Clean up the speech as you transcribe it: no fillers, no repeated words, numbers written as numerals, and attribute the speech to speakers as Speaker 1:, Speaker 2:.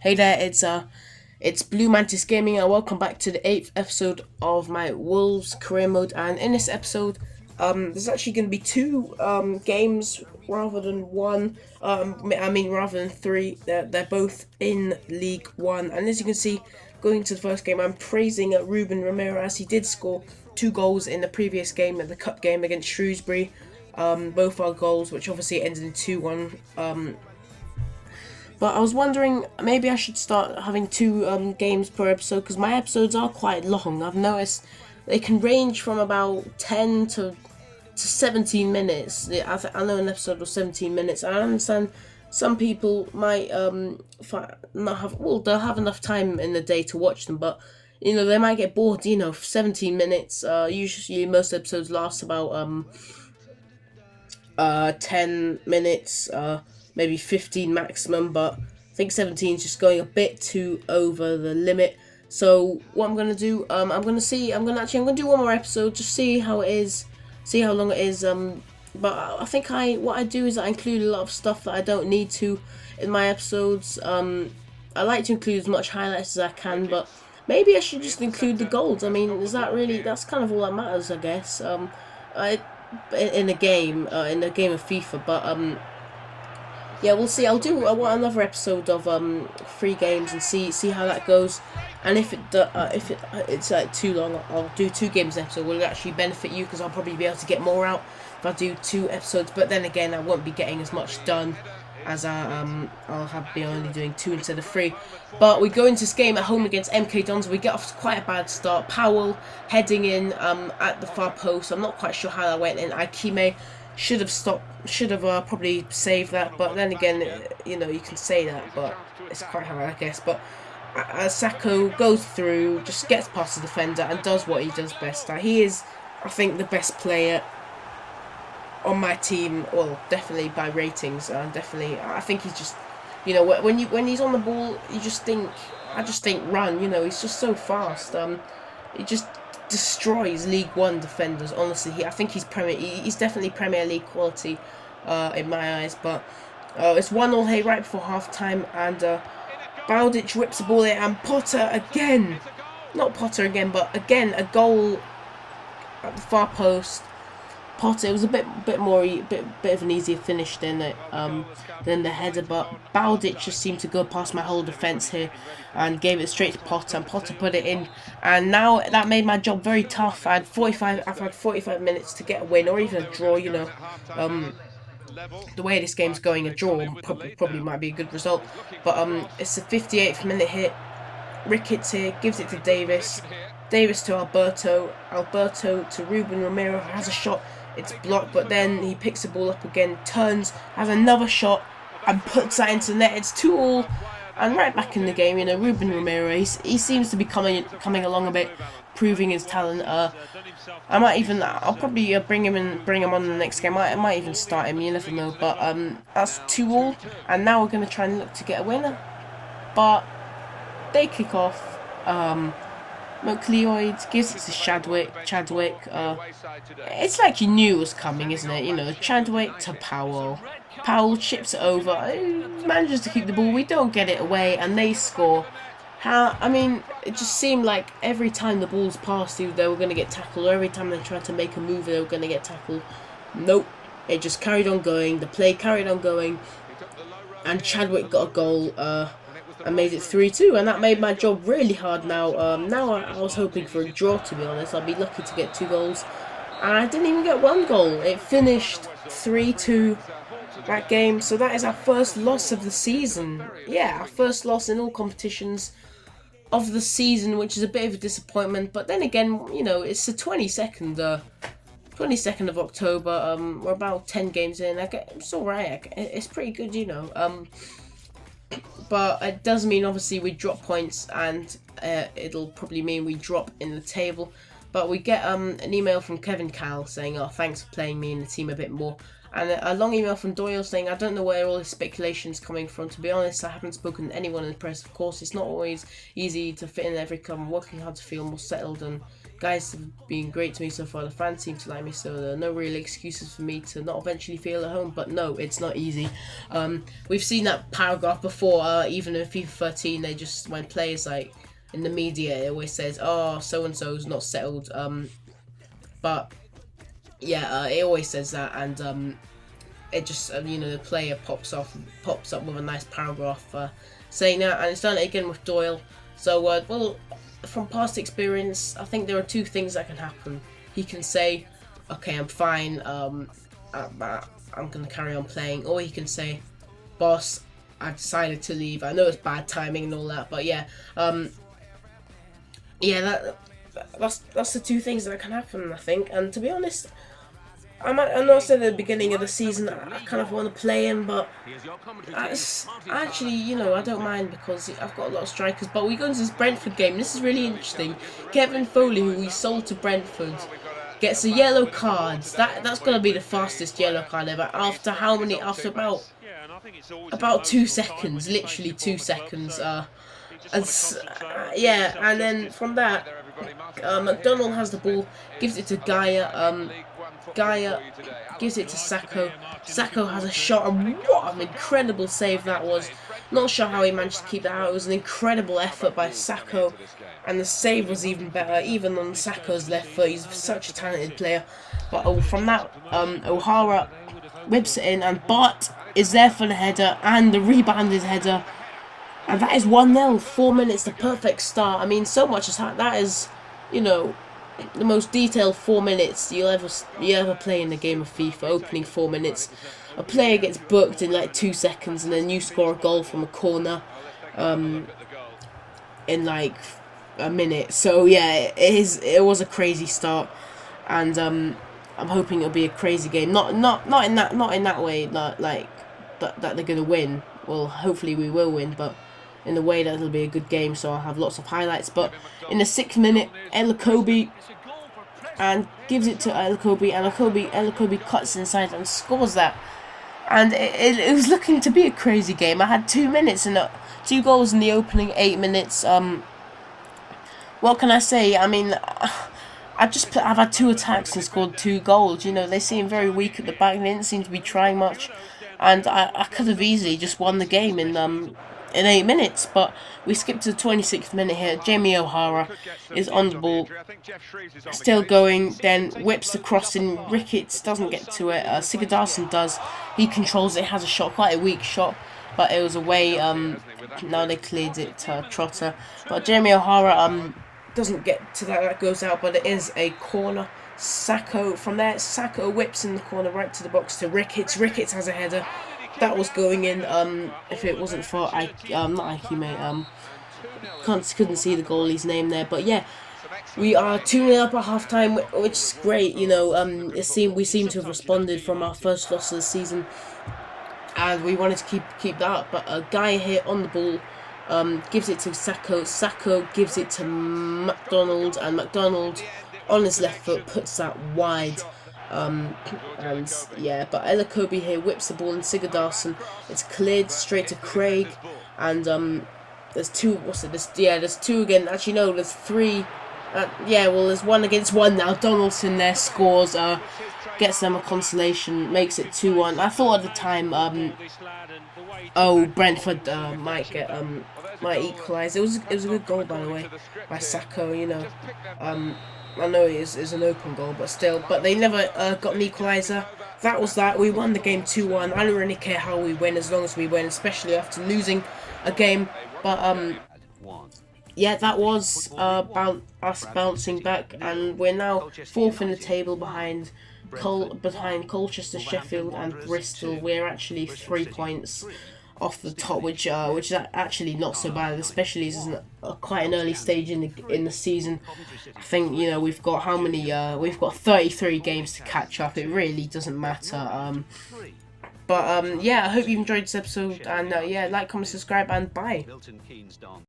Speaker 1: Hey there, it's Blue Mantis Gaming, and welcome back to the 8th episode of my Wolves career mode. And in this episode, there's actually going to be two games rather than one. Rather than three. They're both in League One, and as you can see, going to the first game, I'm praising Ruben Romero as he did score 2 goals in the previous game, at the cup game against Shrewsbury. Both our goals, which obviously ended in 2-1. But I was wondering, maybe I should start having two games per episode, because my episodes are quite long. I've noticed they can range from about 10 to 17 minutes. I know an episode was 17 minutes. I understand some people might not have, well, they'll have enough time in the day to watch them, but they might get bored. 17 minutes. Usually most episodes last about 10 minutes, maybe 15 maximum, but I think 17 is just going a bit too over the limit. So what I'm gonna do, I'm gonna do one more episode, just see how it is, see how long it is. But I think what I do is I include a lot of stuff that I don't need to in my episodes. I like to include as much highlights as I can, but maybe I should just include the goals. I mean, that's kind of all that matters, I guess. In a game of FIFA, but yeah, we'll see. I want another episode of 3 games and see how that goes. And if it's like too long, I'll do 2 games an episode. Will it actually benefit you? Because I'll probably be able to get more out if I do 2 episodes. But then again, I won't be getting as much done as I'll be only doing 2 instead of 3. But we go into this game at home against MK Dons. We get off to quite a bad start. Powell heading in at the far post. I'm not quite sure how that went in. Aikime should have probably saved that, but then again, you can say that, but it's quite hard, I guess. But Sacco goes through, just gets past the defender and does what he does best. He is, I think, the best player on my team. Well, definitely by ratings. Definitely, I think he's just, when he's on the ball, I just think run. He's just so fast. He just destroys League One defenders. Honestly, I think he's definitely Premier League quality in my eyes. But it's 1-1 here right before half time, and Baudic whips the ball in, and Potter again, but again a goal at the far post. Potter, it was a bit of an easier finish than the header, but Baudic just seemed to go past my whole defence here and gave it straight to Potter, and Potter put it in. And now that made my job very tough. I've had 45 minutes to get a win or even a draw. The way this game's going, a draw probably might be a good result. But it's the 58th minute hit. Ricketts here gives it to Davis. Davis to Alberto to Ruben Romero, has a shot. It's blocked, but then he picks the ball up again, turns, has another shot, and puts that into the net. It's 2-2, and right back in the game. Ruben Romero, he seems to be coming along a bit, proving his talent. I'll probably bring him on in the next game. I might even start him. You never know. But that's 2-2, and now we're gonna try and look to get a winner. But they kick off. McLeod gives it to Chadwick. It's like you knew it was coming, isn't it? Chadwick to Powell. Powell chips it over. Manages to keep the ball. We don't get it away, and they score. It just seemed like every time the ball's passed through, they were going to get tackled. Or every time they tried to make a move, they were going to get tackled. Nope. It just carried on going. The play carried on going. And Chadwick got a goal. I made it 3-2, and that made my job really hard now. I was hoping for a draw, to be honest. I'd be lucky to get 2 goals. And I didn't even get 1 goal. It finished 3-2 that game. So that is our first loss of the season. Yeah, our first loss in all competitions of the season, which is a bit of a disappointment. But then again, it's the 22nd of October. We're about 10 games in. It's alright. It's pretty good, But it does mean, obviously, we drop points, and it'll probably mean we drop in the table. But we get an email from Kevin Cal saying, "Oh, thanks for playing me in the team a bit more." And a long email from Doyle saying, I don't know where all this speculation is coming from. To be honest, I haven't spoken to anyone in the press. Of course, it's not always easy to fit in every club. I'm working hard to feel more settled, and guys have been great to me so far. The fans seem to like me, so there are no real excuses for me to not eventually feel at home. But no, it's not easy. We've seen that paragraph before, even in FIFA 13, they just, when players like, in the media, it always says, oh, so-and-so's not settled. But yeah, it always says that, and it just, the player pops up with a nice paragraph saying that, and it's done it again with Doyle. So, well, from past experience, I think there are two things that can happen. He can say, okay, I'm fine, I'm gonna carry on playing, or he can say, boss, I decided to leave. I know it's bad timing and all that, but yeah, that's the two things that can happen, I think. And to be honest, I know I said at the beginning of the season I kind of want to play him, but actually, I don't mind because I've got a lot of strikers. But we go into this Brentford game. This is really interesting. Kevin Foley, who we sold to Brentford, gets a yellow card. That's gonna be the fastest yellow card ever. After how many? After about 2 seconds, literally 2 seconds. And then from that, McDonald has the ball, gives it to Gaia. Gaia gives it to Sacco. Sacco has a shot, and what an incredible save that was. Not sure how he managed to keep that out. It was an incredible effort by Sacco, and the save was even better, even on Sacco's left foot. He's such a talented player. But from that, O'Hara whips it in, and Bart is there for the header, and the rebounded header. And that is 1-0, 4 minutes, the perfect start. I mean, so much as that is, the most detailed 4 minutes you'll ever play in a game of FIFA. Opening 4 minutes, a player gets booked in like 2 seconds, and then you score a goal from a corner, in like a minute. So yeah, it was a crazy start, and I'm hoping it'll be a crazy game. Not in that way, that they're gonna win. Well, hopefully we will win, but in the way that it'll be a good game, so I'll have lots of highlights. But in the 6th minute, Elokobi and gives it to Elokobi, and Elokobi cuts inside and scores that. And it was looking to be a crazy game. I had 2 minutes and 2 goals in the opening 8 minutes. What can I say? I mean, I've had 2 attacks and scored 2 goals. They seem very weak at the back. They didn't seem to be trying much, and I could have easily just won the game in 8 minutes, but we skipped to the 26th minute here. Jamie O'Hara is on the ball, still going, then whips the cross in. Ricketts doesn't get to it. Sigurdarsson does. He controls it, has a shot, quite a weak shot, but it was away. Now they cleared it to Trotter, but Jamie O'Hara doesn't get to that. That goes out, but it is a corner. Sacco from there. Sacco whips in the corner right to the box to Ricketts. Ricketts has a header. That was going in, if it wasn't for not Ike, mate. Couldn't see the goalie's name there, but yeah, we are 2-0 up at half time, which is great. We seem to have responded from our first loss of the season, and we wanted to keep that up. But a guy here on the ball, gives it to Sacco. Sacco gives it to McDonald, and McDonald on his left foot puts that wide. And yeah, but Elokobi here whips the ball in. Sigurdarsson, it's cleared straight to Craig, and there's 2. There's 2 again. Actually, no, there's 3. There's 1 against 1 now. Donaldson there scores, gets them a consolation, makes it 2-1. I thought at the time, Brentford might equalise. It was a good goal, by the way, by Sacco. I know it is an open goal, but still. But they never got an equaliser. That was that. We won the game 2-1. I don't really care how we win, as long as we win, especially after losing a game. But yeah, that was us bouncing back, and we're now 4th in the table behind Colchester, Sheffield, and Bristol. We're actually 3 points off the top, which is actually not so bad, especially as quite an early stage in the season. I think we've got how many? We've got 33 games to catch up. It really doesn't matter. But yeah, I hope you enjoyed this episode, and yeah, like, comment, subscribe, and bye.